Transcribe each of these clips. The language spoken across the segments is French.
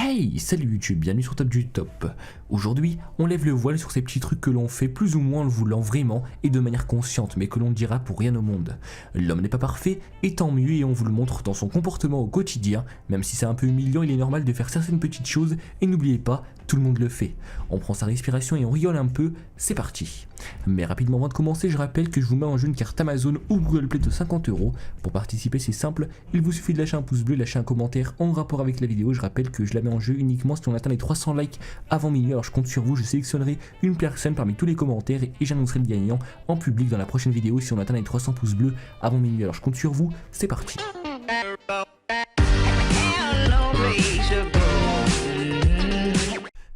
Hey, salut YouTube, bienvenue sur Top du Top. Aujourd'hui, on lève le voile sur ces petits trucs que l'on fait plus ou moins en le voulant vraiment et de manière consciente, mais que l'on dira pour rien au monde. L'homme n'est pas parfait, et tant mieux, et on vous le montre dans son comportement au quotidien. Même si c'est un peu humiliant, il est normal de faire certaines petites choses, et n'oubliez pas, tout le monde le fait. On prend sa respiration et on rigole un peu, c'est parti. Mais rapidement avant de commencer, je rappelle que je vous mets en jeu une carte Amazon ou Google Play de 50 €. Pour participer, c'est simple, il vous suffit de lâcher un pouce bleu, lâcher un commentaire en rapport avec la vidéo. Je rappelle que je la mets en jeu uniquement si on atteint les 300 likes avant minuit. Alors je compte sur vous, je sélectionnerai une personne parmi tous les commentaires et j'annoncerai le gagnant en public dans la prochaine vidéo si on atteint les 300 pouces bleus avant minuit. Alors je compte sur vous, c'est parti.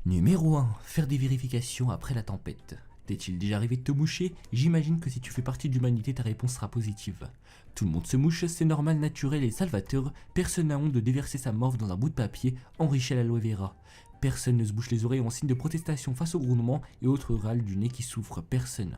Numéro 1, faire des vérifications après la tempête. T'est-il déjà arrivé de te moucher? J'imagine que si tu fais partie de l'humanité, ta réponse sera positive. Tout le monde se mouche, c'est normal, naturel et salvateur. Personne n'a honte de déverser sa morve dans un bout de papier enrichi à l'aloe vera. Personne ne se bouche les oreilles en signe de protestation face au grondement et autres râles du nez qui souffrent. Personne.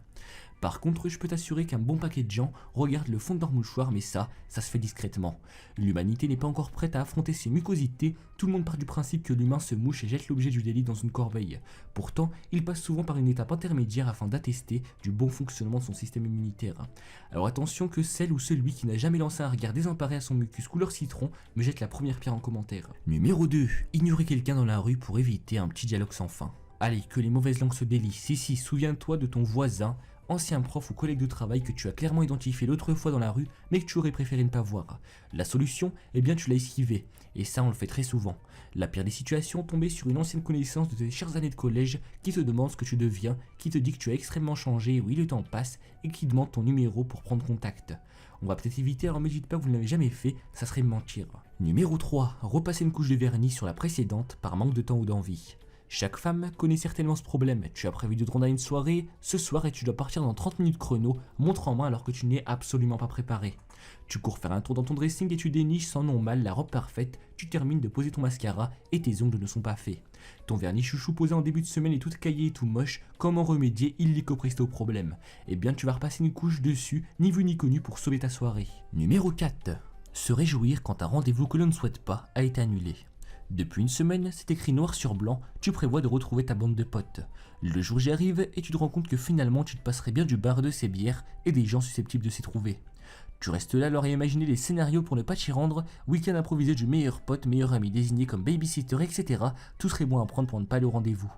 Par contre, je peux t'assurer qu'un bon paquet de gens regardent le fond de leur mouchoir, mais ça se fait discrètement. L'humanité n'est pas encore prête à affronter ses mucosités, tout le monde part du principe que l'humain se mouche et jette l'objet du délit dans une corbeille. Pourtant, il passe souvent par une étape intermédiaire afin d'attester du bon fonctionnement de son système immunitaire. Alors attention que celle ou celui qui n'a jamais lancé un regard désemparé à son mucus couleur citron me jette la première pierre en commentaire. Numéro 2, ignorer quelqu'un dans la rue pour éviter un petit dialogue sans fin. Allez, que les mauvaises langues se délient. Si, souviens-toi de ton voisin, ancien prof ou collègue de travail que tu as clairement identifié l'autre fois dans la rue mais que tu aurais préféré ne pas voir. La solution, eh bien tu l'as esquivé, et ça on le fait très souvent. La pire des situations, tomber sur une ancienne connaissance de tes chères années de collège qui te demande ce que tu deviens, qui te dit que tu as extrêmement changé, oui le temps passe, et qui demande ton numéro pour prendre contact. On va peut-être éviter, alors ne me dites pas que vous ne l'avez jamais fait, ça serait mentir. Numéro 3, repasser une couche de vernis sur la précédente par manque de temps ou d'envie. Chaque femme connaît certainement ce problème. Tu as prévu de te rendre à une soirée ce soir et tu dois partir dans 30 minutes chrono, montre en main alors que tu n'es absolument pas préparé. Tu cours faire un tour dans ton dressing et tu déniches sans non mal la robe parfaite, tu termines de poser ton mascara et tes ongles ne sont pas faits. Ton vernis chouchou posé en début de semaine est tout caillé et tout moche, comment remédier illico presto au problème? Eh bien tu vas repasser une couche dessus, ni vu ni connu pour sauver ta soirée. Numéro 4. Se réjouir quand un rendez-vous que l'on ne souhaite pas a été annulé. Depuis une semaine, c'est écrit noir sur blanc, tu prévois de retrouver ta bande de potes. Le jour J arrive et tu te rends compte que finalement tu te passerais bien du bar de ces bières et des gens susceptibles de s'y trouver. Tu restes là alors à imaginer les scénarios pour ne pas t'y rendre, week-end improvisé du meilleur pote, meilleur ami désigné comme babysitter, etc. Tout serait bon à prendre pour ne pas aller au rendez-vous.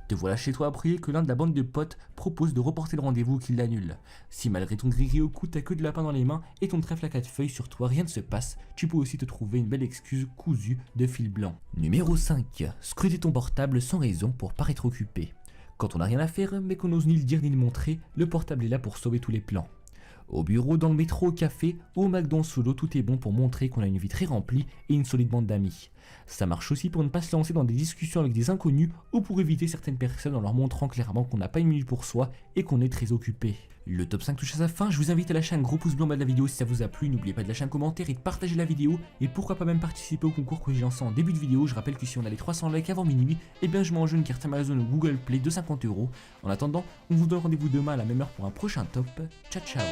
Te voilà chez toi à prier que l'un de la bande de potes propose de reporter le rendez-vous ou qu'il l'annule. Si malgré ton gris au cou, t'as que de lapin dans les mains et ton trèfle à 4 feuilles sur toi, rien ne se passe, tu peux aussi te trouver une belle excuse cousue de fil blanc. Numéro 5. Scruter ton portable sans raison pour paraître occupé. Quand on n'a rien à faire mais qu'on n'ose ni le dire ni le montrer, le portable est là pour sauver tous les plans. Au bureau, dans le métro, au café, au McDo solo, tout est bon pour montrer qu'on a une vie très remplie et une solide bande d'amis. Ça marche aussi pour ne pas se lancer dans des discussions avec des inconnus ou pour éviter certaines personnes en leur montrant clairement qu'on n'a pas une minute pour soi et qu'on est très occupé. Le top 5 touche à sa fin, je vous invite à lâcher un gros pouce blanc en bas de la vidéo si ça vous a plu, n'oubliez pas de lâcher un commentaire et de partager la vidéo et pourquoi pas même participer au concours que j'ai lancé en début de vidéo. Je rappelle que si on a les 300 likes avant minuit, eh bien je mets en jeu une carte Amazon ou Google Play de 50 €. En attendant, on vous donne rendez-vous demain à la même heure pour un prochain top. Ciao ciao.